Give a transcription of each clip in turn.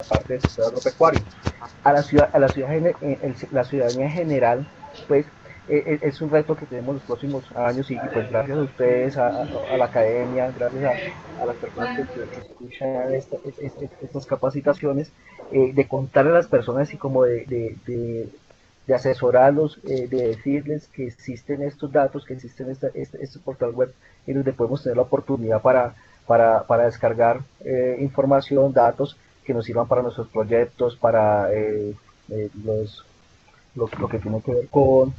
parte del sector agropecuario. La ciudadanía en general, pues es un reto que tenemos los próximos años y pues gracias a ustedes, a la academia, gracias a las personas que escuchan estas capacitaciones, de contarle a las personas y como de asesorarlos, de decirles que existen estos datos, que existen este portal web en donde podemos tener la oportunidad para descargar información, datos que nos sirvan para nuestros proyectos, para lo que tiene que ver con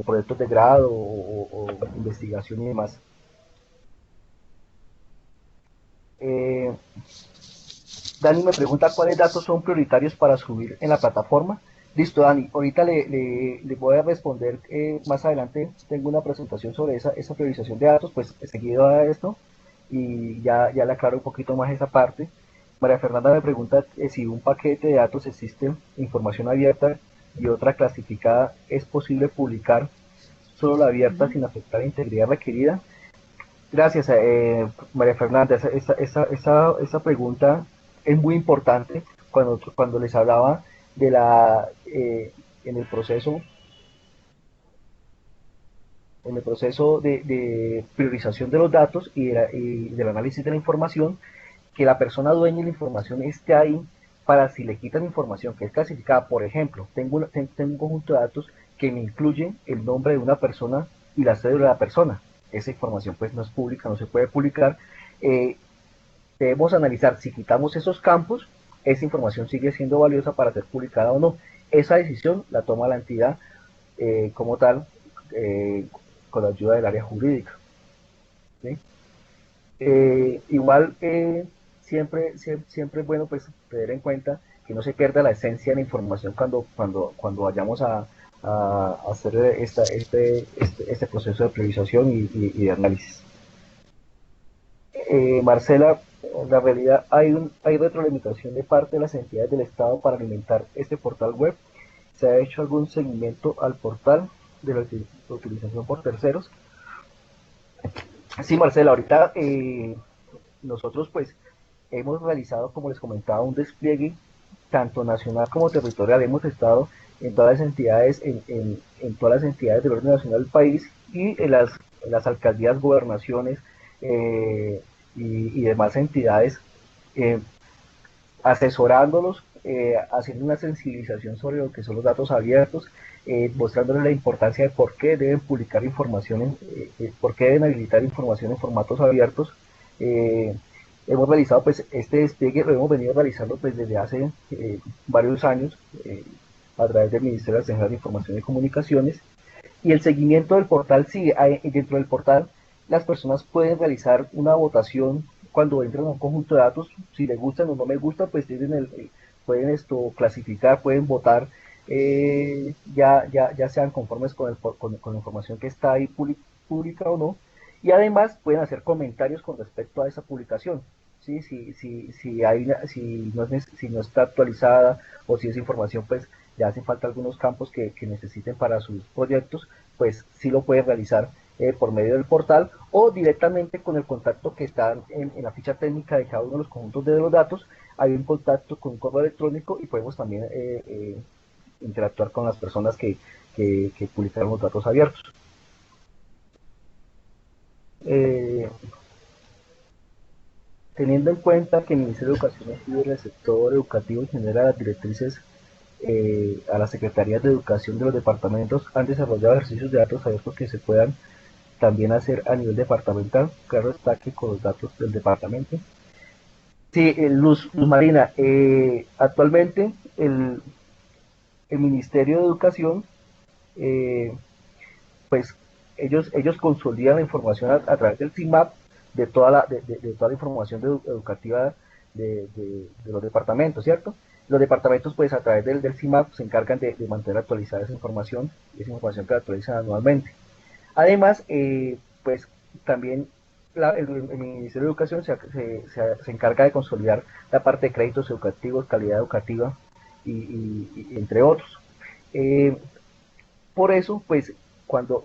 proyectos de grado o investigación y demás. Eh, Dani me pregunta cuáles datos son prioritarios para subir en la plataforma. Listo, Dani, ahorita le voy a responder más adelante. Tengo una presentación sobre esa priorización de datos, pues seguido a esto, y ya le aclaro un poquito más esa parte. María Fernanda me pregunta si un paquete de datos existe información abierta y otra clasificada, ¿es posible publicar solo la abierta sin afectar la integridad requerida? Gracias, María Fernanda. Esa pregunta es muy importante cuando les hablaba de en el proceso, de priorización de los datos y del análisis de la información, que la persona dueña de la información esté ahí para si le quitan información que es clasificada. Por ejemplo, tengo un conjunto de datos que me incluye el nombre de una persona y la cédula de la persona. Esa información pues no es pública, no se puede publicar. Eh, Debemos analizar si quitamos esos campos, esa información sigue siendo valiosa para ser publicada o no. Esa decisión la toma la entidad como tal, eh, con la ayuda del área jurídica. ¿Sí? Igual siempre es bueno pues tener en cuenta que no se pierda la esencia de la información cuando vayamos a hacer este proceso de priorización y de análisis. Marcela, en la realidad hay retroalimentación de parte de las entidades del Estado para alimentar este portal web. ¿Se ha hecho algún seguimiento al portal de la utilización por terceros? Sí, Marcela, ahorita nosotros pues hemos realizado, como les comentaba, un despliegue tanto nacional como territorial. Hemos estado en todas las entidades, en todas las entidades del orden nacional del país y en las alcaldías, gobernaciones eh, y demás entidades, eh, asesorándolos, haciendo una sensibilización sobre lo que son los datos abiertos, mostrándoles la importancia de por qué deben publicar información, por qué deben habilitar información en formatos abiertos. Eh, Hemos realizado pues este despliegue, lo hemos venido realizando pues desde hace varios años a través del Ministerio de Información y Comunicaciones, y el seguimiento del portal sigue. Dentro del portal las personas pueden realizar una votación cuando entran a un conjunto de datos, si les gustan o no les gusta, pues pueden clasificar, pueden votar, ya sean conformes con la información que está ahí pública o no, y además pueden hacer comentarios con respecto a esa publicación. ¿Sí? Si no está actualizada o si esa información pues ya hacen falta algunos campos que necesiten para sus proyectos, pues sí lo pueden realizar por medio del portal o directamente con el contacto que está en la ficha técnica de cada uno de los conjuntos de los datos. Hay un contacto con un correo electrónico y podemos también interactuar con las personas que publicaron los datos abiertos. Eh, Teniendo en cuenta que el Ministerio de Educación pide el sector educativo y genera las directrices a las secretarías de educación de los departamentos, han desarrollado ejercicios de datos abiertos que se puedan también hacer a nivel departamental, claro está que con los datos del departamento. Sí, Luz Marina, actualmente el Ministerio de Educación, eh, pues ellos consolidan la información a través del CIMAP de toda la información educativa de los departamentos, ¿cierto? Los departamentos, pues a través del CIMAP se encargan de mantener actualizada esa información que actualizan anualmente. Además, pues también el Ministerio de Educación se encarga de consolidar la parte de créditos educativos, calidad educativa y entre otros. Eh, por eso, pues, cuando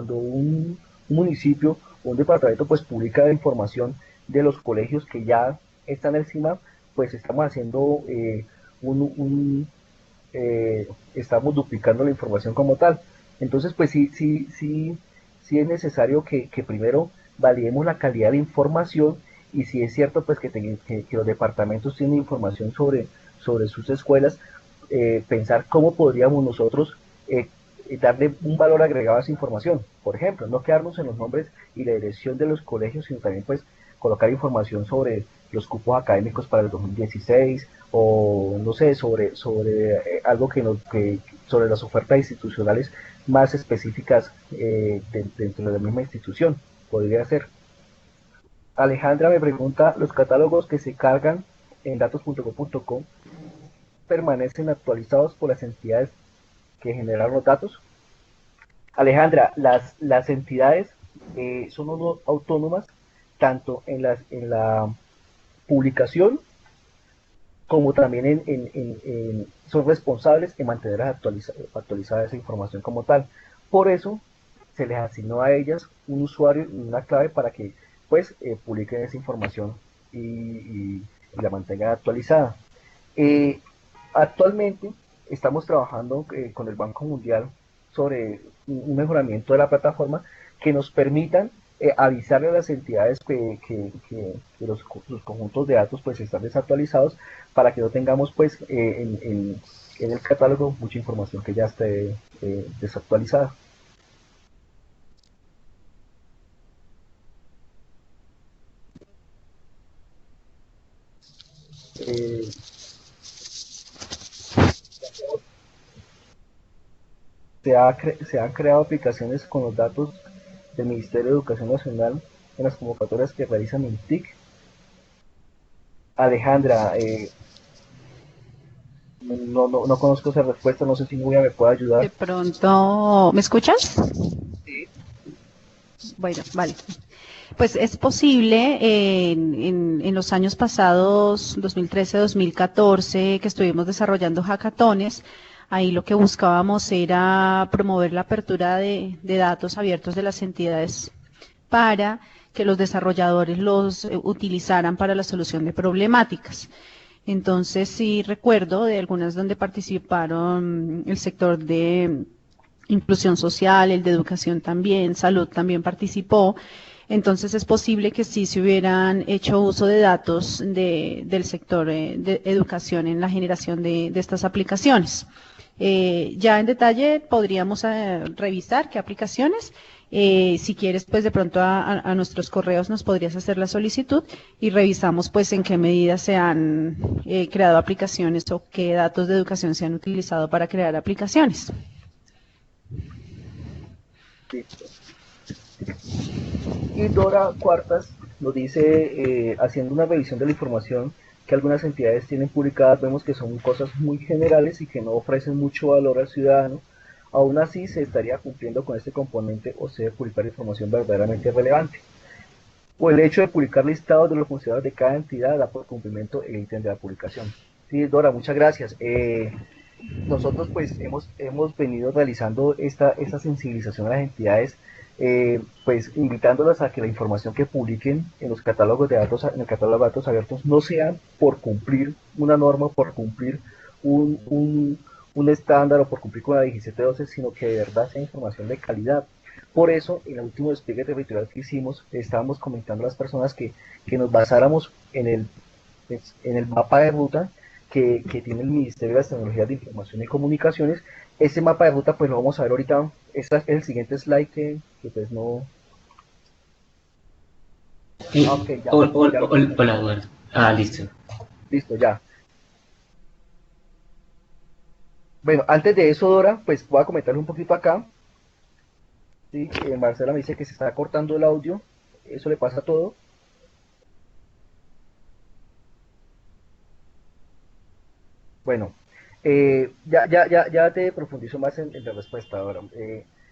un municipio o un departamento pues publica información de los colegios que ya están encima, pues estamos haciendo un, estamos duplicando la información como tal. Entonces, pues sí es necesario que primero validemos la calidad de información y si es cierto pues que los departamentos tienen información sobre sus escuelas, pensar cómo podríamos nosotros darle un valor agregado a esa información. Por ejemplo, no quedarnos en los nombres y la dirección de los colegios, sino también pues colocar información sobre los cupos académicos para el 2016 o no sé, sobre algo sobre las ofertas institucionales más específicas dentro de la misma institución, podría ser. Alejandra me pregunta, ¿los catálogos que se cargan en datos.gov.co permanecen actualizados por las entidades que generaron los datos? Alejandra, las entidades son autónomas tanto en la publicación como también son responsables en mantener actualizada esa información como tal. Por eso se les asignó a ellas un usuario y una clave para que pues publiquen esa información y la mantengan actualizada. Eh, Actualmente estamos trabajando con el Banco Mundial sobre un mejoramiento de la plataforma que nos permitan avisarle a las entidades que los conjuntos de datos pues están desactualizados para que no tengamos pues en el catálogo mucha información que ya esté desactualizada. Eh, se han creado aplicaciones con los datos del Ministerio de Educación Nacional en las convocatorias que realizan el TIC. Alejandra, no conozco esa respuesta, no sé si Julia me puede ayudar. De pronto, ¿me escuchas? Sí. Bueno, vale. Pues es posible en los años pasados, 2013-2014, que estuvimos desarrollando hackatones. Ahí lo que buscábamos era promover la apertura de datos abiertos de las entidades para que los desarrolladores los utilizaran para la solución de problemáticas. Entonces, sí recuerdo de algunas donde participaron el sector de inclusión social, el de educación también, salud también participó. Entonces es posible que sí se hubieran hecho uso de datos del sector de educación en la generación de estas aplicaciones. Ya en detalle podríamos revisar qué aplicaciones. Si quieres, pues de pronto a nuestros correos nos podrías hacer la solicitud y revisamos pues en qué medida se han creado aplicaciones o qué datos de educación se han utilizado para crear aplicaciones. Listo. Y Dora Cuartas nos dice, haciendo una revisión de la información que algunas entidades tienen publicadas, vemos que son cosas muy generales y que no ofrecen mucho valor al ciudadano. Aún así, se estaría cumpliendo con este componente o se debe publicar información verdaderamente relevante. O el hecho de publicar listados de los funcionarios de cada entidad da por cumplimiento el ítem de la publicación. Sí, Dora, muchas gracias. Nosotros pues hemos venido realizando esta sensibilización a las entidades, pues invitándolas a que la información que publiquen en los catálogos de datos, en el catálogo de datos abiertos, no sea por cumplir una norma, por cumplir un, un, un estándar o por cumplir con la 1712, sino que de verdad sea información de calidad. Por eso, en el último despliegue territorial que hicimos, estábamos comentando a las personas que nos basáramos en el mapa de ruta que tiene el Ministerio de las Tecnologías de Información y Comunicaciones. Ese mapa de ruta pues lo vamos a ver ahorita. Este es el siguiente slide que pues no... Ah, ok, ya, Hola, ya, hola, Eduardo. Ah, listo. listo, ya. Bueno, antes de eso, Dora, pues voy a comentarle un poquito acá. ¿Sí? Marcela me dice que se está cortando el audio. Eso le pasa a todo. Bueno, ya te profundizo más en la respuesta ahora.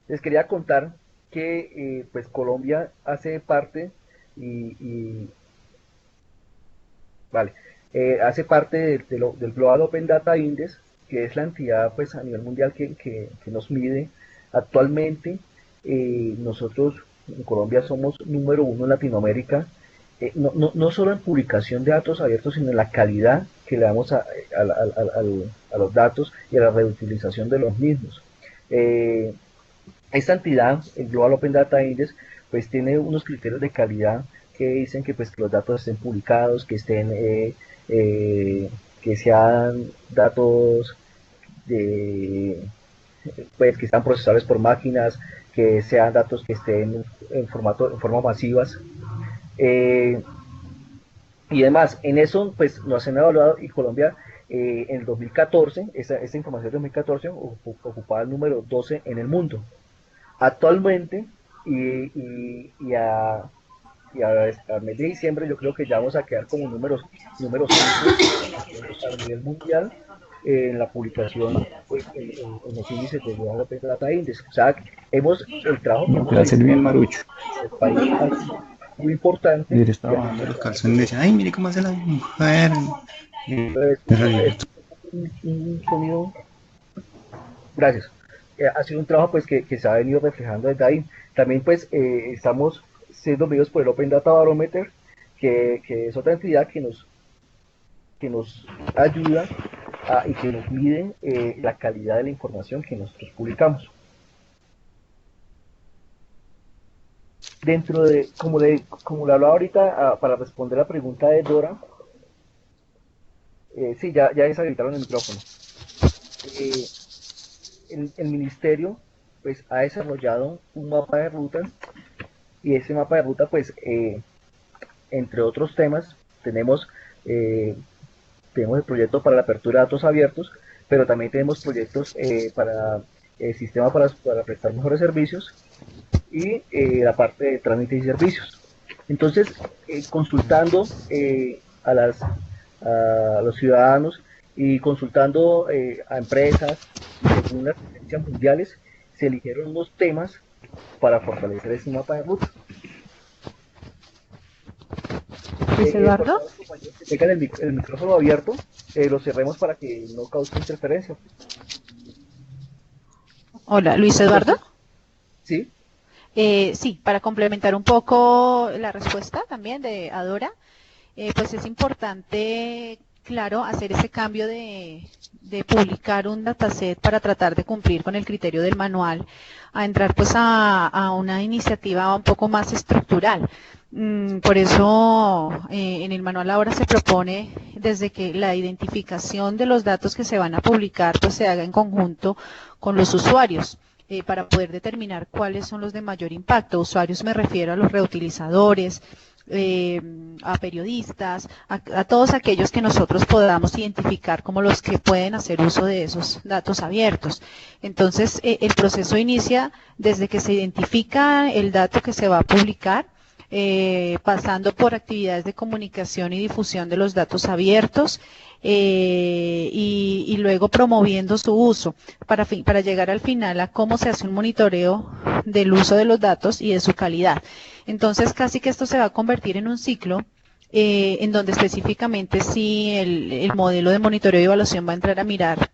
Les quería contar que pues Colombia hace parte y vale, hace parte del Global Open Data Index, que es la entidad pues a nivel mundial que nos mide actualmente. Nosotros en Colombia somos número uno en Latinoamérica no solo en publicación de datos abiertos, sino en la calidad que le damos a los datos y a la reutilización de los mismos. Esta entidad, el Global Open Data Index, pues tiene unos criterios de calidad que dicen que, pues, que los datos estén publicados, que estén, que sean datos de, pues, que están procesables por máquinas, que sean datos que estén en forma masivas, y demás. En eso, pues, nos han evaluado, y Colombia, en el 2014, esta información de 2014 ocupaba el número 12 en el mundo. Actualmente, al mes de diciembre, yo creo que ya vamos a quedar como número 5 a nivel mundial en la publicación, pues, en los índices de Global Open Data Index. O sea, el trabajo que hemos Gracias, bien marucho. el país muy importante. Mire, estaba bajando los calzones y decía, ay, mire cómo hace la mujer. Un sonido. Gracias. Ha sido un trabajo, pues, que se ha venido reflejando desde ahí. También, pues, estamos siendo medidos por el Open Data Barometer, que es otra entidad que nos ayuda y que nos mide la calidad de la información que nosotros publicamos. Dentro de, como le hablaba ahorita, para responder la pregunta de Dora, sí, ya deshabilitaron el micrófono. El ministerio, pues, ha desarrollado un mapa de ruta, y ese mapa de ruta, pues, entre otros temas, tenemos el proyecto para la apertura de datos abiertos, pero también tenemos proyectos para el sistema para prestar mejores servicios, y la parte de trámites y servicios. Entonces, consultando a los ciudadanos y consultando a empresas, según las tendencias mundiales, se eligieron unos temas para fortalecer ese mapa de ruta. Luis Eduardo. Que tengan el micrófono abierto, lo cerremos para que no cause interferencia. Hola, Luis Eduardo. Sí. Sí, para complementar un poco la respuesta también de Adora, pues es importante, claro, hacer ese cambio de publicar un dataset para tratar de cumplir con el criterio del manual, a entrar pues a una iniciativa un poco más estructural. Por eso en el manual ahora se propone desde que la identificación de los datos que se van a publicar pues se haga en conjunto con los usuarios. Para poder determinar cuáles son los de mayor impacto. Usuarios me refiero a los reutilizadores, a periodistas, a todos aquellos que nosotros podamos identificar como los que pueden hacer uso de esos datos abiertos. Entonces, el proceso inicia desde que se identifica el dato que se va a publicar, pasando por actividades de comunicación y difusión de los datos abiertos, y luego promoviendo su uso para llegar al final a cómo se hace un monitoreo del uso de los datos y de su calidad. Entonces, casi que esto se va a convertir en un ciclo en donde específicamente sí el modelo de monitoreo y evaluación va a entrar a mirar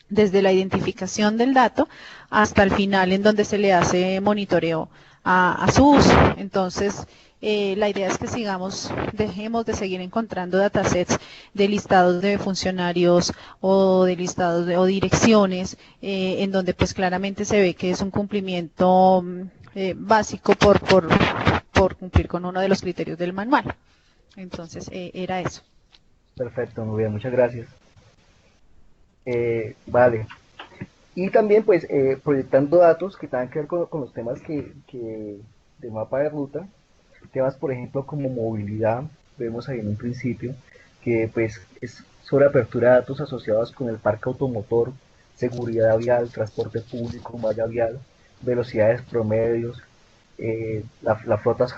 desde la identificación del dato hasta el final en donde se le hace monitoreo a su uso. Entonces, la idea es que dejemos de seguir encontrando datasets de listados de funcionarios o de listados o direcciones, en donde pues claramente se ve que es un cumplimiento básico por cumplir con uno de los criterios del manual. Entonces, era eso. Perfecto, muy bien, muchas gracias. Vale. Y también, pues, proyectando datos que tengan que ver con los temas de mapa de ruta, temas, por ejemplo, como movilidad, vemos ahí en un principio, que pues es sobre apertura de datos asociados con el parque automotor, seguridad vial, transporte público, malla vial, velocidades promedios, las flotas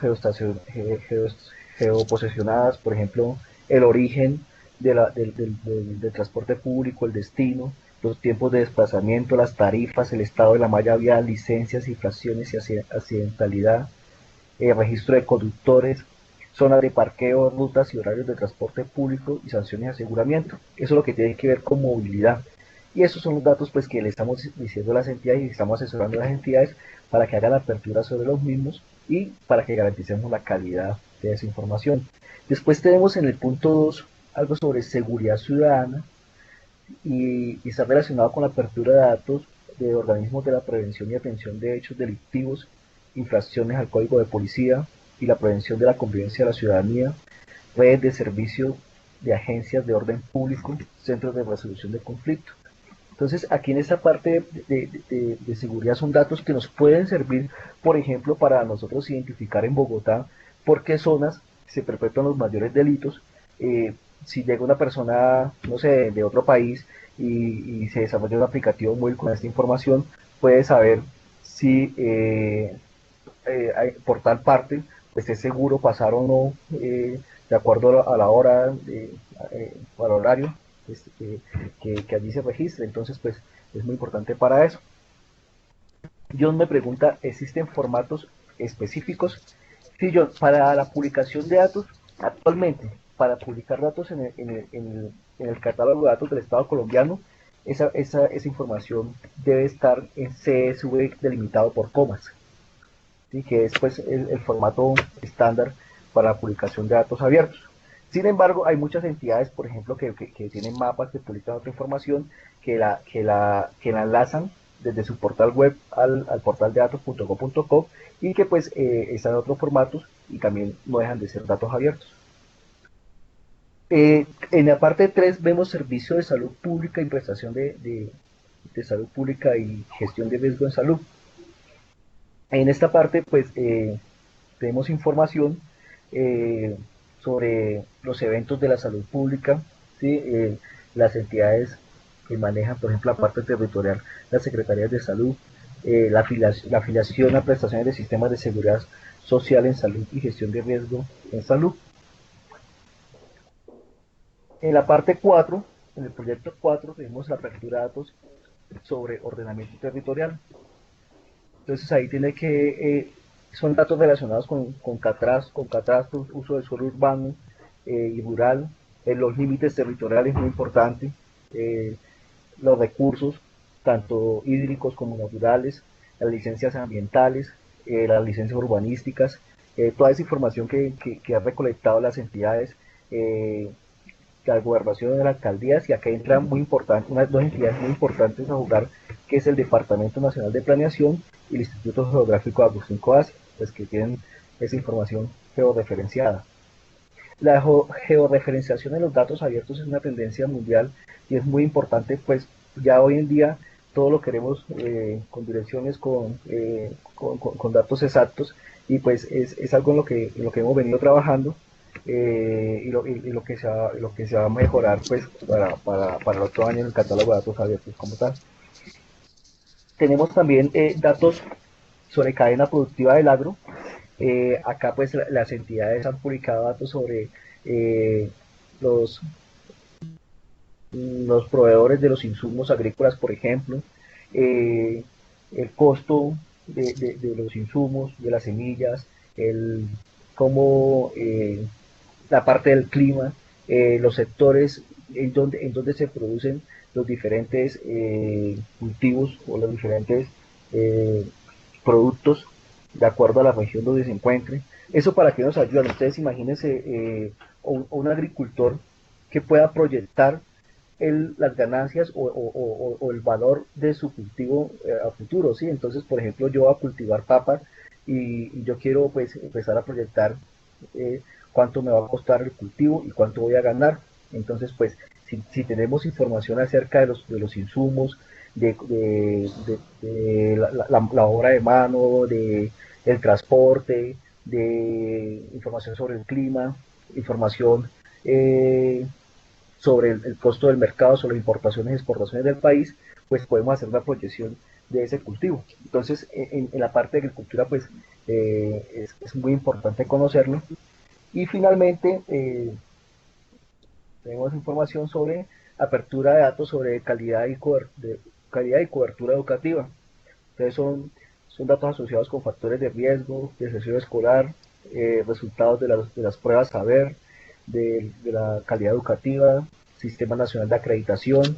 geoposicionadas, por ejemplo, el origen del transporte público, el destino, los tiempos de desplazamiento, las tarifas, el estado de la malla vial, licencias, infracciones y accidentalidad, registro de conductores, zonas de parqueo, rutas y horarios de transporte público y sanciones de aseguramiento. Eso es lo que tiene que ver con movilidad. Y esos son los datos, pues, que le estamos diciendo a las entidades y estamos asesorando a las entidades para que hagan la apertura sobre los mismos y para que garanticemos la calidad de esa información. Después tenemos en el punto 2 algo sobre seguridad ciudadana y está relacionado con la apertura de datos de organismos de la prevención y atención de hechos delictivos, infracciones al Código de Policía y la prevención de la convivencia de la ciudadanía, redes de servicio de agencias de orden público, centros de resolución de conflictos. Entonces, aquí en esta parte de seguridad son datos que nos pueden servir, por ejemplo, para nosotros identificar en Bogotá por qué zonas se perpetúan los mayores delitos. Si llega una persona, no sé, de otro país y se desarrolla un aplicativo móvil con esta información, puede saber si por tal parte pues es seguro pasar o no de acuerdo a la hora o al horario que allí se registre. Entonces pues es muy importante para eso. John me pregunta, ¿existen formatos específicos? Sí, John, para la publicación de datos, actualmente, para publicar datos en el catálogo de datos del Estado colombiano, esa información debe estar en CSV delimitado por comas, ¿sí? Que es pues el formato estándar para la publicación de datos abiertos. Sin embargo, hay muchas entidades, por ejemplo, que tienen mapas que publican otra información, que la enlazan desde su portal web al portal de datos.go.co y que pues están en otros formatos y también no dejan de ser datos abiertos. En la parte 3 vemos servicio de salud pública y prestación de salud pública y gestión de riesgo en salud. En esta parte pues tenemos información sobre los eventos de la salud pública, ¿sí? Las entidades que manejan, por ejemplo, la parte territorial, las secretarías de salud, la afiliación a prestaciones de sistemas de seguridad social en salud y gestión de riesgo en salud. En la parte 4, en el proyecto 4, tenemos la apertura de datos sobre ordenamiento territorial. Entonces ahí tiene que, son datos relacionados con catastros, uso del suelo urbano y rural, los límites territoriales, muy importante, los recursos, tanto hídricos como naturales, las licencias ambientales, las licencias urbanísticas, toda esa información que han recolectado las entidades, la gobernación de las alcaldías, y acá entran muy importantes, unas dos entidades muy importantes a jugar, que es el Departamento Nacional de Planeación y el Instituto Geográfico de Agustín Coasia, pues que tienen esa información georreferenciada. La georreferenciación de los datos abiertos es una tendencia mundial y es muy importante, pues ya hoy en día todo lo queremos con direcciones, con datos exactos, y pues es algo en lo que hemos venido trabajando. Y lo que se va a mejorar pues para el otro año en el catálogo de datos abiertos como tal. Tenemos también datos sobre cadena productiva del agro. Acá pues las entidades han publicado datos sobre los proveedores de los insumos agrícolas, por ejemplo, el costo de los insumos, de las semillas, cómo la parte del clima, los sectores en donde se producen los diferentes cultivos o los diferentes productos de acuerdo a la región donde se encuentre. Eso para que nos ayudan. Ustedes imagínense un agricultor que pueda proyectar las ganancias o el valor de su cultivo a futuro, ¿sí? Entonces, por ejemplo, yo voy a cultivar papas y yo quiero pues empezar a proyectar cuánto me va a costar el cultivo y cuánto voy a ganar. Entonces, pues, si tenemos información acerca de los insumos, de la obra de mano, el transporte, de información sobre el clima, información sobre el costo del mercado, sobre importaciones y exportaciones del país, pues podemos hacer una proyección de ese cultivo. Entonces, en la parte de agricultura, pues, es muy importante conocerlo. Y finalmente, tenemos información sobre apertura de datos sobre calidad y cobertura educativa. Entonces son datos asociados con factores de riesgo, deserción escolar, resultados de las pruebas saber, de la calidad educativa, Sistema Nacional de Acreditación.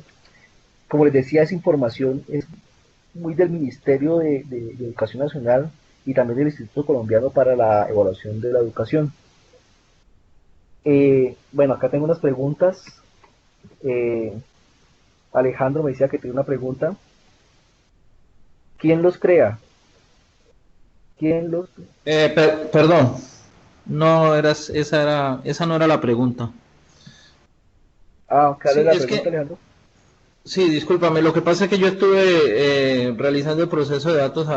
Como les decía, esa información es muy del Ministerio de Educación Nacional y también del Instituto Colombiano para la Evaluación de la Educación. Bueno, acá tengo unas preguntas. Alejandro me decía que tiene una pregunta. ¿Quién los crea? ¿Quién los... Perdón, no esa no era la pregunta. Ah, ¿cuál es Sí, la es pregunta, que, Alejandro? sí, discúlpame, lo que pasa es que yo estuve realizando el proceso de datos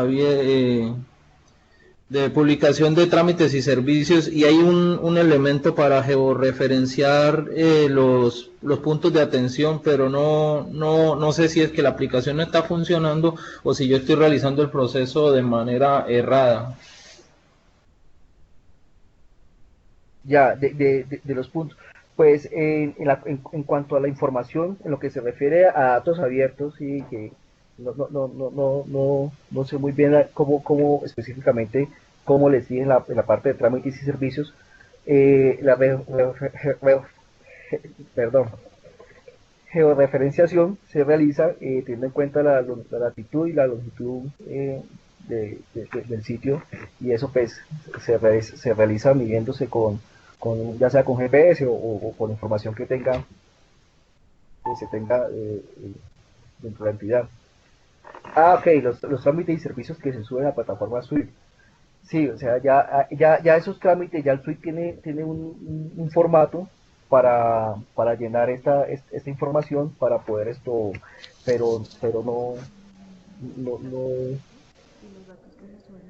de publicación de trámites y servicios y hay un elemento para georreferenciar los puntos de atención, pero no sé si es que la aplicación no está funcionando o si yo estoy realizando el proceso de manera errada. Ya, de los puntos. Pues en cuanto a la información, en lo que se refiere a datos abiertos, sí, que no sé muy bien cómo específicamente cómo les di en la parte de trámites y servicios, la perdón, georreferenciación se realiza teniendo en cuenta la latitud y la longitud del sitio, y eso pues se realiza midiéndose ya sea con GPS o con información que se tenga dentro de la entidad. Ah, ok, los trámites y servicios que se suben a la plataforma Swift. Sí, o sea, ya esos trámites, ya el Swift tiene un formato para llenar esta información, para poder pero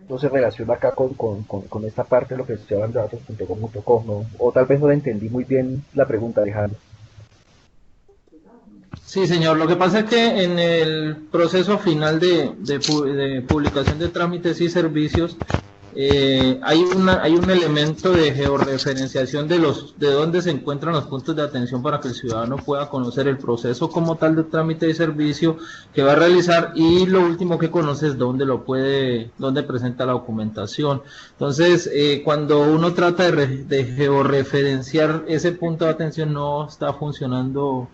no se relaciona acá con esta parte de lo que estoy hablando de datos.com.co, ¿no? O tal vez no le entendí muy bien la pregunta, Alejandro. Sí, señor. Lo que pasa es que en el proceso final de publicación de trámites y servicios hay un elemento de georreferenciación de dónde se encuentran los puntos de atención para que el ciudadano pueda conocer el proceso como tal de trámite y servicio que va a realizar y lo último que conoce es dónde presenta la documentación. Entonces, cuando uno trata de georreferenciar ese punto de atención no está funcionando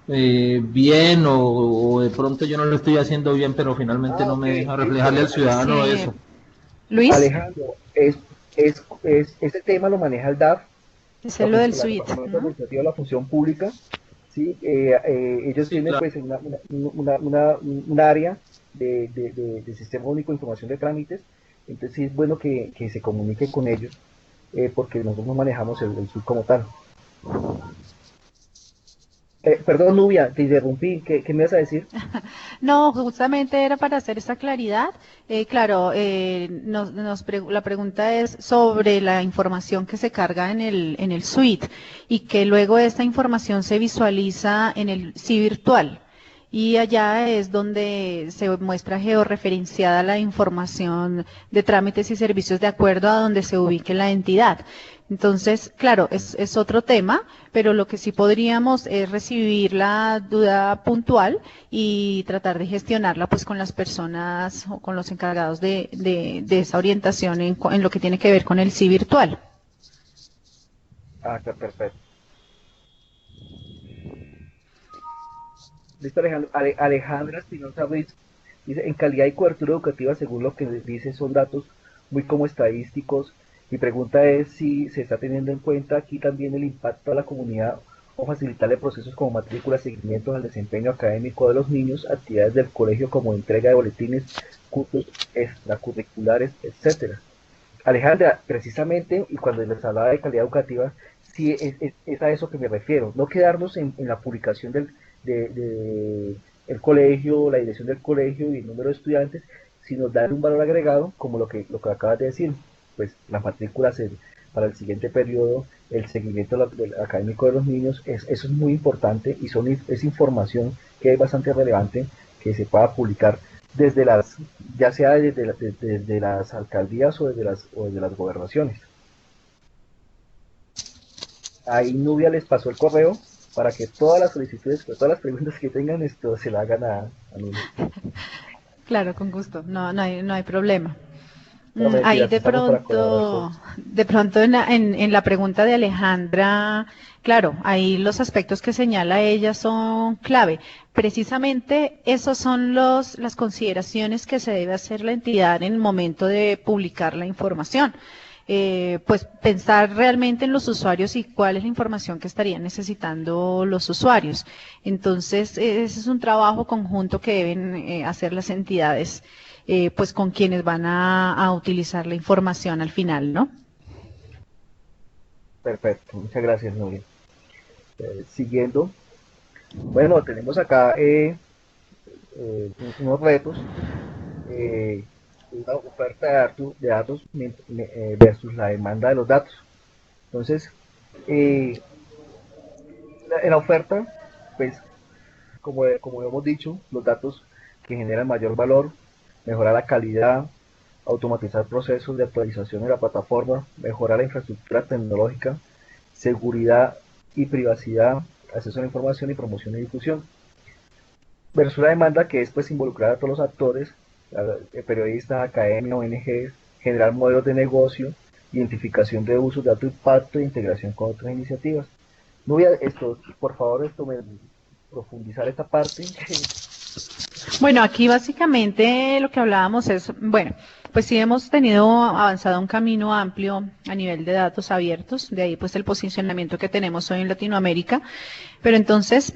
bien o de pronto yo no lo estoy haciendo bien, pero finalmente Ah, no ok, me deja reflejarle listo. al ciudadano Sí, eso. Luis, Alejandro, ese tema lo maneja el DAF, es lo del la suite, Departamento ¿no? Administrativo de la Función Pública, ¿sí? Ellos Sí, tienen claro. pues un área de Sistema Único de Información de Trámites, entonces sí es bueno que se comunique con ellos, porque nosotros no manejamos el SUIT como tal. Perdón, Nubia, te interrumpí, ¿qué me vas a decir? No, justamente era para hacer esa claridad. Claro, la pregunta es sobre la información que se carga en el suite y que luego esta información se visualiza en el sí virtual. Y allá es donde se muestra georreferenciada la información de trámites y servicios de acuerdo a donde se ubique la entidad. Entonces, claro, es otro tema, pero lo que sí podríamos es recibir la duda puntual y tratar de gestionarla pues con las personas o con los encargados de esa orientación en lo que tiene que ver con el sí virtual. Ah, perfecto. Listo, Alejandro. Alejandra Espinosa Ruiz dice, en calidad y cobertura educativa, según lo que dice, son datos muy como estadísticos. Mi pregunta es si se está teniendo en cuenta aquí también el impacto a la comunidad o facilitarle procesos como matrícula, seguimiento al desempeño académico de los niños, actividades del colegio como entrega de boletines, cursos extracurriculares, etcétera. Alejandra, precisamente, y cuando les hablaba de calidad educativa, sí es a eso que me refiero, no quedarnos en la publicación el colegio, la dirección del colegio y el número de estudiantes, sino dar un valor agregado, como lo que acabas de decir, pues las matrículas para el siguiente periodo, el seguimiento del académico de los niños, eso es muy importante y es información que es bastante relevante que se pueda publicar desde ya sea desde las alcaldías o desde las gobernaciones. Ahí Nubia les pasó el correo para que todas las solicitudes, todas las preguntas que tengan esto se la hagan a Nubia. Claro, con gusto, no hay problema. No, Ahí mentiras, estamos para colaborar todos. de pronto en la pregunta de Alejandra, claro, ahí los aspectos que señala ella son clave. Precisamente esos son las consideraciones que se debe hacer la entidad en el momento de publicar la información. pues pensar realmente en los usuarios y cuál es la información que estarían necesitando los usuarios. Entonces, ese es un trabajo conjunto que deben hacer las entidades, pues con quienes van a utilizar la información al final, ¿no? Perfecto, muchas gracias, Nuria. Siguiendo, bueno, tenemos acá unos retos, una oferta de datos versus la demanda de los datos. Entonces, en la oferta, pues, como hemos dicho, los datos que generan mayor valor, mejorar la calidad, automatizar procesos de actualización de la plataforma, mejorar la infraestructura tecnológica, seguridad y privacidad, acceso a la información y promoción y difusión. Versus la demanda, que es pues involucrar a todos los actores, periodistas, academia, ONGs, generar modelos de negocio, identificación de usos de alto impacto e integración con otras iniciativas. No voy a esto, por favor, profundizar esta parte. Bueno, aquí básicamente lo que hablábamos es, bueno, pues sí hemos tenido avanzado un camino amplio a nivel de datos abiertos, de ahí pues el posicionamiento que tenemos hoy en Latinoamérica, pero entonces,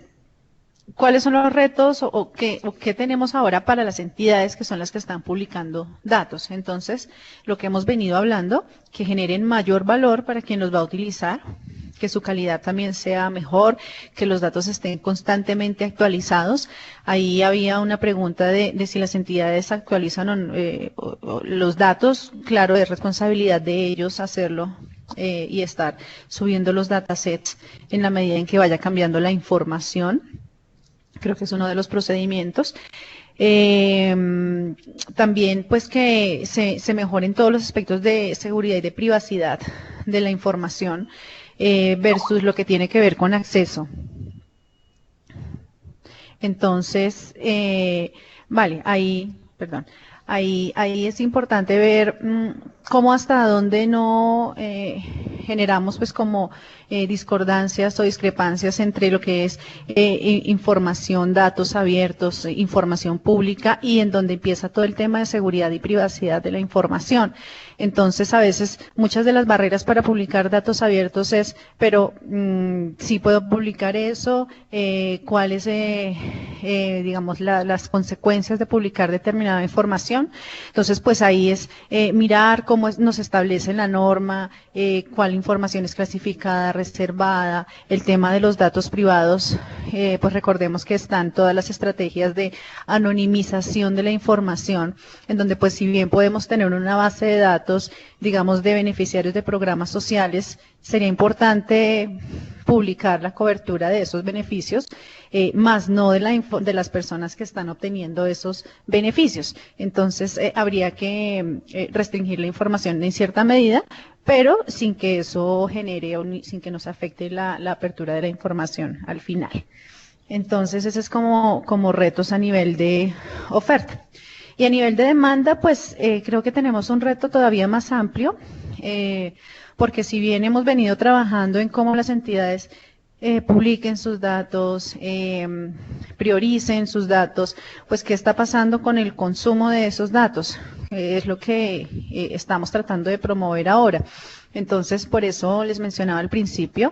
¿cuáles son los retos o qué tenemos ahora para las entidades que son las que están publicando datos? Entonces, lo que hemos venido hablando, que generen mayor valor para quien los va a utilizar, que su calidad también sea mejor, que los datos estén constantemente actualizados. Ahí había una pregunta de si las entidades actualizan o los datos. Claro, es responsabilidad de ellos hacerlo y estar subiendo los datasets en la medida en que vaya cambiando la información. Creo que es uno de los procedimientos. También pues que se mejoren todos los aspectos de seguridad y de privacidad de la información versus lo que tiene que ver con acceso. Entonces, vale, ahí es importante ver cómo hasta dónde no generamos pues como discordancias o discrepancias entre lo que es información, datos abiertos, información pública y en donde empieza todo el tema de seguridad y privacidad de la información. Entonces, a veces, muchas de las barreras para publicar datos abiertos es, pero si puedo publicar eso, cuáles, digamos, las consecuencias de publicar determinada información. Entonces, pues ahí es mirar cómo nos establece la norma, cuál información es clasificada, reservada, el tema de los datos privados, pues recordemos que están todas las estrategias de anonimización de la información, en donde pues si bien podemos tener una base de datos, digamos, de beneficiarios de programas sociales, sería importante publicar la cobertura de esos beneficios, más no de las personas que están obteniendo esos beneficios. Entonces, habría que restringir la información en cierta medida, pero sin que eso genere o sin que nos afecte la apertura de la información al final. Entonces, ese es como retos a nivel de oferta. Y a nivel de demanda, pues creo que tenemos un reto todavía más amplio, porque si bien hemos venido trabajando en cómo las entidades publiquen sus datos, prioricen sus datos, pues qué está pasando con el consumo de esos datos, es lo que estamos tratando de promover ahora. Entonces, por eso les mencionaba al principio,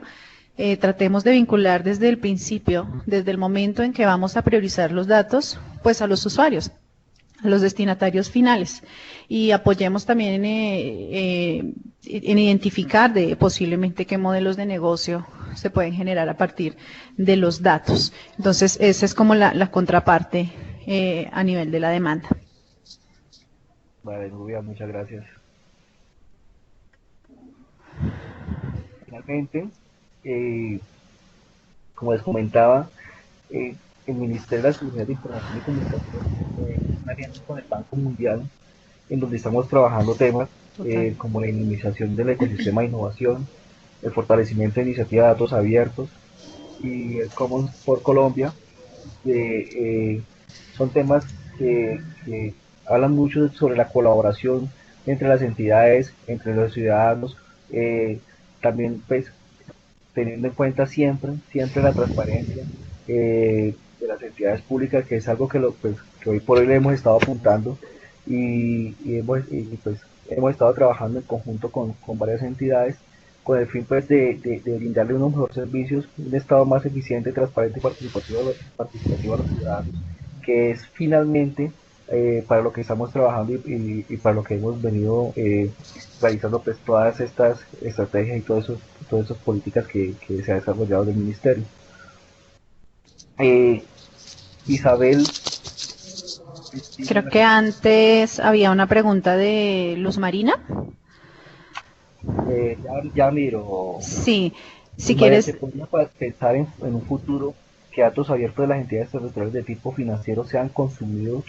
tratemos de vincular desde el principio, desde el momento en que vamos a priorizar los datos, pues a los usuarios, a los destinatarios finales, y apoyemos también en identificar posiblemente qué modelos de negocio se pueden generar a partir de los datos. Entonces, esa es como la contraparte a nivel de la demanda. Vale, Nubia, muchas gracias. Finalmente, como les comentaba, el Ministerio de la Seguridad de Información y Comunicación una alianza con el Banco Mundial, en donde estamos trabajando temas como la dinamización del ecosistema de innovación, el fortalecimiento de iniciativas de datos abiertos y el Commons for Colombia. Son temas que hablan mucho sobre la colaboración entre las entidades, entre los ciudadanos, también pues teniendo en cuenta siempre la transparencia de las entidades públicas, que es algo que hoy por hoy le hemos estado apuntando y pues hemos estado trabajando en conjunto con varias entidades con el fin pues de brindarle unos mejores servicios, un Estado más eficiente, transparente y participativo a los ciudadanos, que es finalmente para lo que estamos trabajando y para lo que hemos venido realizando pues todas estas estrategias y todas esas políticas que se ha desarrollado del Ministerio. Isabel. Creo que antes había una pregunta de Luz Marina. Ya miro. Sí, si María, quieres. ¿se podría pensar en un futuro que datos abiertos de las entidades territoriales de tipo financiero sean consumidos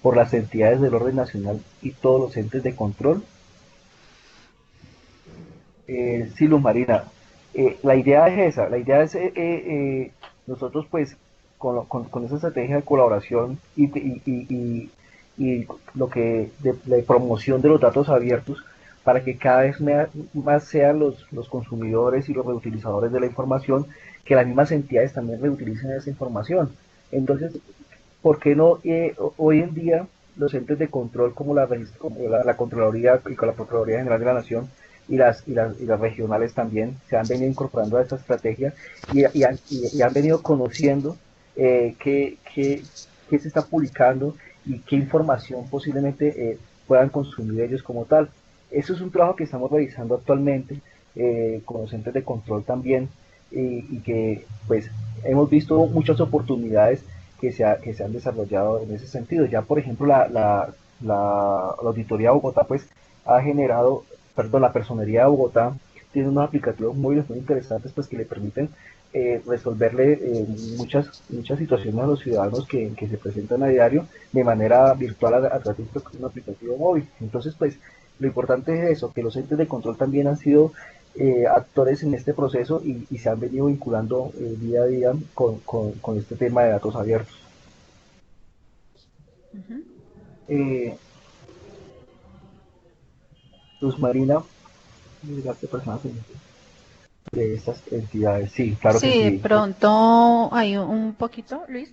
por las entidades del orden nacional y todos los entes de control? Sí, Luz Marina, la idea es esa, la idea es nosotros pues con esa estrategia de colaboración y lo que de promoción de los datos abiertos para que cada vez más sean los consumidores y los reutilizadores de la información, que las mismas entidades también reutilicen esa información. Entonces, ¿por qué no hoy en día los entes de control como la Contraloría y con la Procuraduría General de la Nación y las regionales también se han venido incorporando a esta estrategia y han venido conociendo qué se está publicando y qué información posiblemente puedan consumir ellos como tal? Eso es un trabajo que estamos realizando actualmente con los entes de control también y que pues hemos visto muchas oportunidades que se han desarrollado en ese sentido. Ya por ejemplo la Auditoría de Bogotá pues ha generado, perdón, la Personería de Bogotá tiene unos aplicativos móviles muy interesantes pues que le permiten resolverle muchas situaciones a los ciudadanos que se presentan a diario de manera virtual a través de un aplicativo móvil. Entonces pues lo importante es eso, que los entes de control también han sido actores en este proceso y se han venido vinculando día a día con este tema de datos abiertos. Luz Marina, de estas entidades, sí, claro Sí, que sí. de pronto hay un poquito, Luis,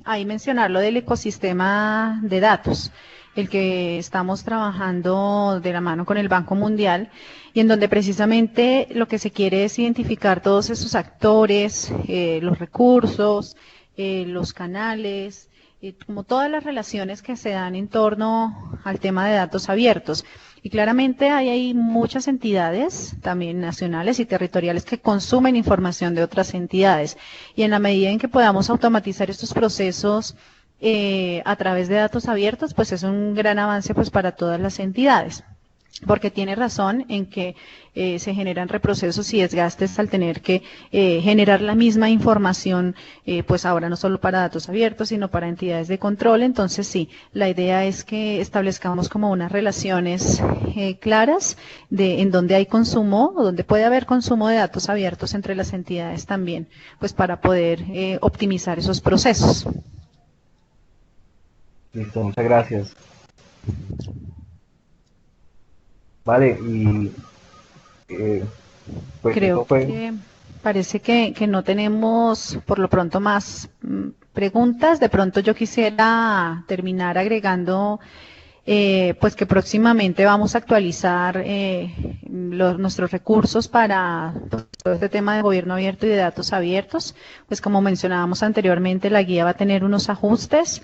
ahí mencionar lo del ecosistema de datos, el que estamos trabajando de la mano con el Banco Mundial y en donde precisamente lo que se quiere es identificar todos esos actores, los recursos, los canales, como todas las relaciones que se dan en torno al tema de datos abiertos. Y claramente hay muchas entidades, también nacionales y territoriales, que consumen información de otras entidades. Y en la medida en que podamos automatizar estos procesos a través de datos abiertos, pues es un gran avance pues para todas las entidades. Porque tiene razón en que se generan reprocesos y desgastes al tener que generar la misma información, pues ahora no solo para datos abiertos, sino para entidades de control. Entonces sí, la idea es que establezcamos como unas relaciones claras en donde hay consumo o donde puede haber consumo de datos abiertos entre las entidades también, pues para poder optimizar esos procesos. Listo, muchas gracias. Vale, y pues creo eso fue. que parece que no tenemos por lo pronto más preguntas. De pronto yo quisiera terminar agregando pues que próximamente vamos a actualizar nuestros recursos para todo este tema de gobierno abierto y de datos abiertos. Pues como mencionábamos anteriormente, la guía va a tener unos ajustes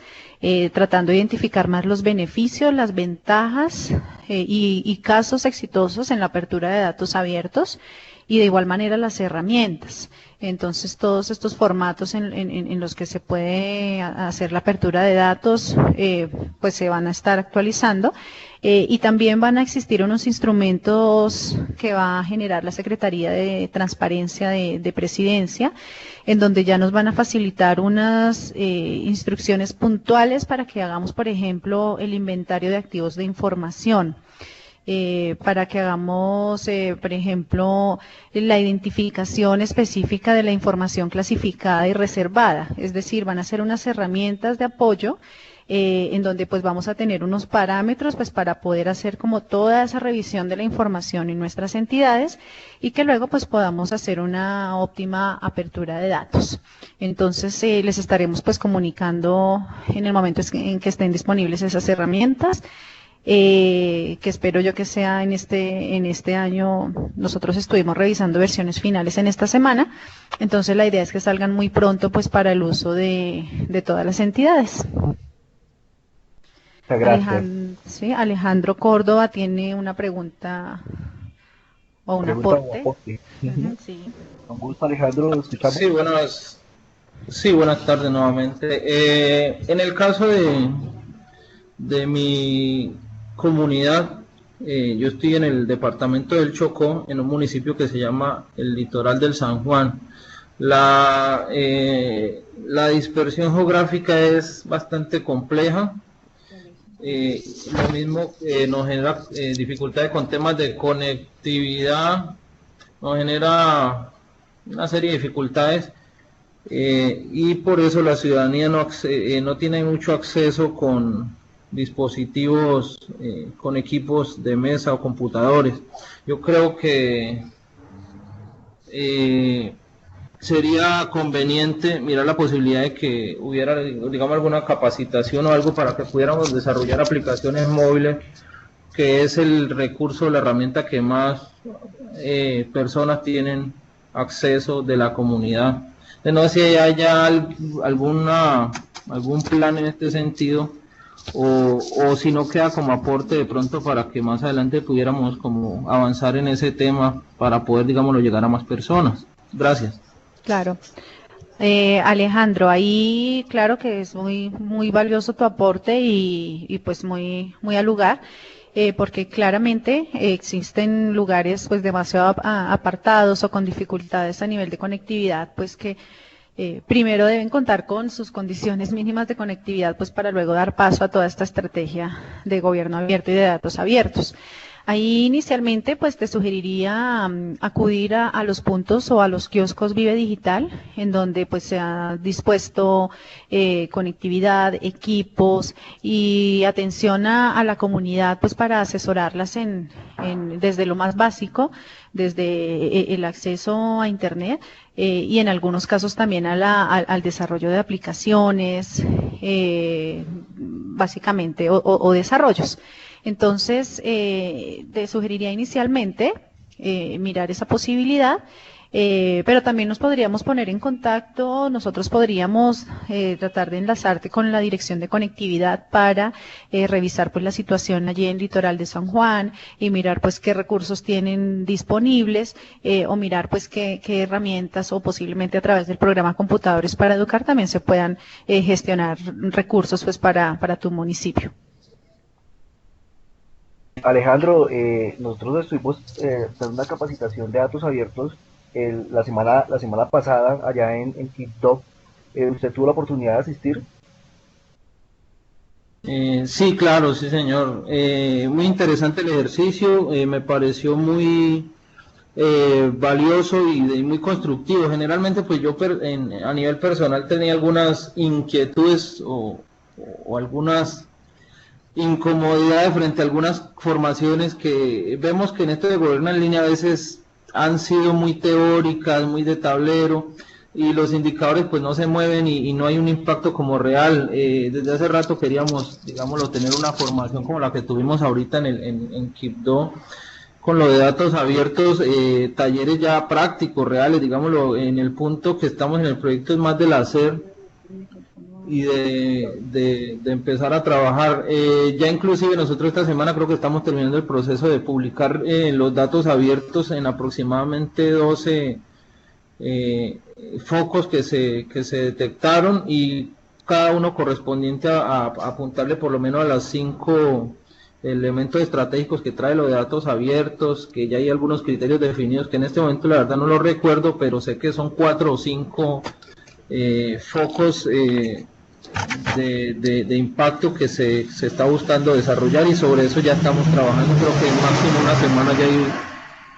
tratando de identificar más los beneficios, las ventajas y casos exitosos en la apertura de datos abiertos y de igual manera las herramientas. Entonces todos estos formatos en los que se puede hacer la apertura de datos pues se van a estar actualizando y también van a existir unos instrumentos que va a generar la Secretaría de Transparencia de Presidencia, en donde ya nos van a facilitar unas instrucciones puntuales para que hagamos, por ejemplo, el inventario de activos de información. Para que hagamos, por ejemplo, la identificación específica de la información clasificada y reservada. Es decir, van a ser unas herramientas de apoyo en donde pues vamos a tener unos parámetros pues para poder hacer como toda esa revisión de la información en nuestras entidades y que luego pues podamos hacer una óptima apertura de datos. Entonces les estaremos pues comunicando en el momento en que estén disponibles esas herramientas. que espero yo que sea en este año. Nosotros estuvimos revisando versiones finales en esta semana, entonces la idea es que salgan muy pronto pues para el uso de todas las entidades. Muchas gracias. Sí, Alejandro Córdoba tiene una pregunta o un Pregunta o aporte. aporte. Ujú, sí. Con gusto, Alejandro, escuchamos. Sí, buenas tardes nuevamente. En el caso de mi comunidad, yo estoy en el departamento del Chocó, en un municipio que se llama el Litoral del San Juan. La dispersión geográfica es bastante compleja. Lo mismo nos genera dificultades con temas de conectividad, nos genera una serie de dificultades, y por eso la ciudadanía no tiene mucho acceso con dispositivos, con equipos de mesa o computadores. Yo creo que sería conveniente mirar la posibilidad de que hubiera, digamos, alguna capacitación o algo para que pudiéramos desarrollar aplicaciones móviles, que es el recurso, la herramienta que más personas tienen acceso de la comunidad. No sé si haya algún plan en este sentido, o si no queda como aporte de pronto para que más adelante pudiéramos como avanzar en ese tema para poder, digámoslo, llegar a más personas. Gracias. Claro. Alejandro, ahí claro que es muy valioso tu aporte y pues muy al lugar, porque claramente existen lugares pues demasiado apartados o con dificultades a nivel de conectividad, pues que primero deben contar con sus condiciones mínimas de conectividad, pues para luego dar paso a toda esta estrategia de gobierno abierto y de datos abiertos. Ahí inicialmente pues te sugeriría acudir a los puntos o a los kioscos Vive Digital, en donde pues se ha dispuesto conectividad, equipos y atención a la comunidad pues para asesorarlas desde lo más básico, desde el acceso a Internet, y en algunos casos también al desarrollo de aplicaciones, básicamente, o desarrollos. Entonces, te sugeriría inicialmente mirar esa posibilidad, pero también nos podríamos poner en contacto, nosotros podríamos tratar de enlazarte con la Dirección de Conectividad para revisar pues la situación allí en Litoral de San Juan y mirar pues qué recursos tienen disponibles, o mirar pues qué herramientas o posiblemente a través del programa Computadores para Educar también se puedan gestionar recursos pues para tu municipio. Alejandro, nosotros estuvimos en una capacitación de datos abiertos la semana pasada allá en TikTok. ¿Usted tuvo la oportunidad de asistir? Sí, claro, sí, señor. Muy interesante el ejercicio, me pareció muy valioso y muy constructivo. Generalmente, pues yo a nivel personal tenía algunas inquietudes o algunas incomodidades frente a algunas formaciones que vemos que en esto de gobierno en línea a veces han sido muy teóricas, muy de tablero, y los indicadores pues no se mueven y no hay un impacto como real. Desde hace rato queríamos, digámoslo, tener una formación como la que tuvimos ahorita en Quibdó, con lo de datos abiertos, talleres ya prácticos, reales, digámoslo, en el punto que estamos en el proyecto es más del hacer y de empezar a trabajar. Ya inclusive nosotros esta semana creo que estamos terminando el proceso de publicar los datos abiertos en aproximadamente 12 focos que se detectaron, y cada uno correspondiente a apuntarle por lo menos a las 5 elementos estratégicos que trae lo de datos abiertos, que ya hay algunos criterios definidos que en este momento la verdad no los recuerdo, pero sé que son 4 o 5 focos de impacto que se está buscando desarrollar, y sobre eso ya estamos trabajando. Creo que en máximo una semana ya hay,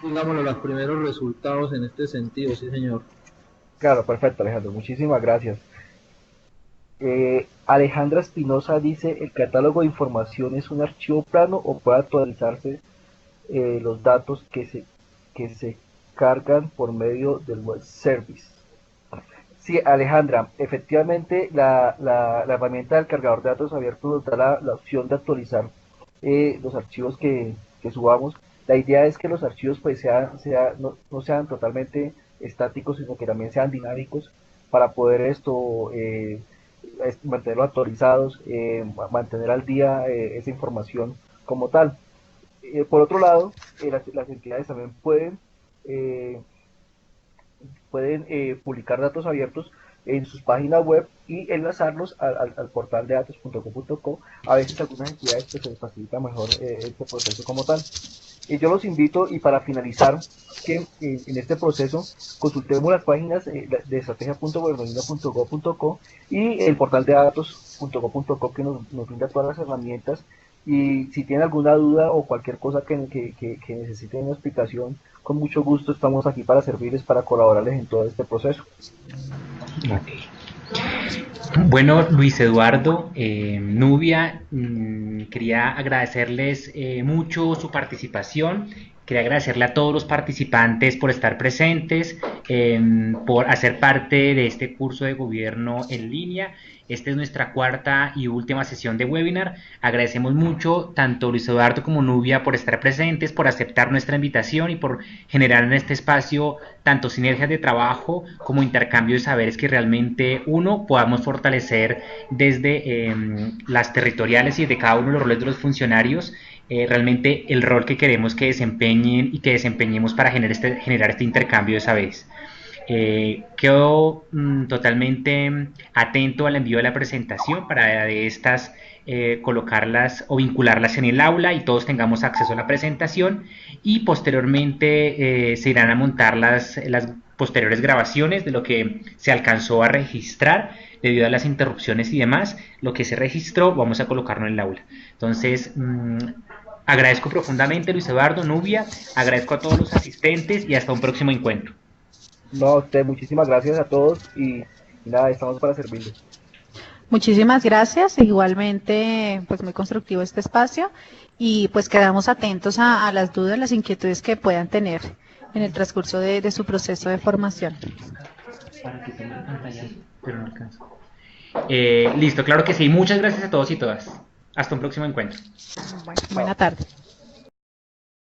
digámoslo, los primeros resultados en este sentido. Sí, señor. Claro, perfecto, Alejandro, muchísimas gracias. Alejandra Espinosa dice: ¿el catálogo de información es un archivo plano o puede actualizarse los datos que se cargan por medio del web service? Sí, Alejandra, efectivamente la herramienta del cargador de datos abiertos nos da la opción de actualizar los archivos que subamos. La idea es que los archivos pues no sean totalmente estáticos, sino que también sean dinámicos para poder mantenerlos actualizados, mantener al día esa información como tal. Por otro lado, las entidades también eh, pueden publicar datos abiertos en sus páginas web y enlazarlos al portal de datos.co.co. A veces algunas entidades pues, se les facilita mejor este proceso como tal. Yo los invito, y para finalizar, que en este proceso consultemos las páginas de estrategia.gobernodina.go.co y el portal de datos.go.co, que nos brinda todas las herramientas. Y si tienen alguna duda o cualquier cosa que necesiten una explicación, con mucho gusto estamos aquí para servirles, para colaborarles en todo este proceso. Okay. Bueno, Luis Eduardo, Nubia, quería agradecerles mucho su participación. Quería agradecerle a todos los participantes por estar presentes, por hacer parte de este curso de gobierno en línea. Esta es nuestra cuarta y última sesión de webinar. Agradecemos mucho tanto Luis Eduardo como Nubia por estar presentes, por aceptar nuestra invitación y por generar en este espacio tanto sinergias de trabajo como intercambio de saberes que realmente podamos fortalecer desde las territoriales y de cada uno de los roles de los funcionarios, realmente el rol que queremos que desempeñen y que desempeñemos para generar este intercambio de saberes. Quedo totalmente atento al envío de la presentación para de estas colocarlas o vincularlas en el aula y todos tengamos acceso a la presentación, y posteriormente se irán a montar las posteriores grabaciones de lo que se alcanzó a registrar debido a las interrupciones y demás. Lo que se registró vamos a colocarlo en el aula. Entonces agradezco profundamente, Luis Eduardo, Nubia, agradezco a todos los asistentes y hasta un próximo encuentro. No, a usted, muchísimas gracias a todos y nada, estamos para servirles. Muchísimas gracias, igualmente pues muy constructivo este espacio, y pues quedamos atentos a las dudas, las inquietudes que puedan tener en el transcurso de su proceso de formación. Para que tenga pantalla, pero no alcanzo. Listo, claro que sí. Muchas gracias a todos y todas. Hasta un próximo encuentro. Bueno, buena tarde.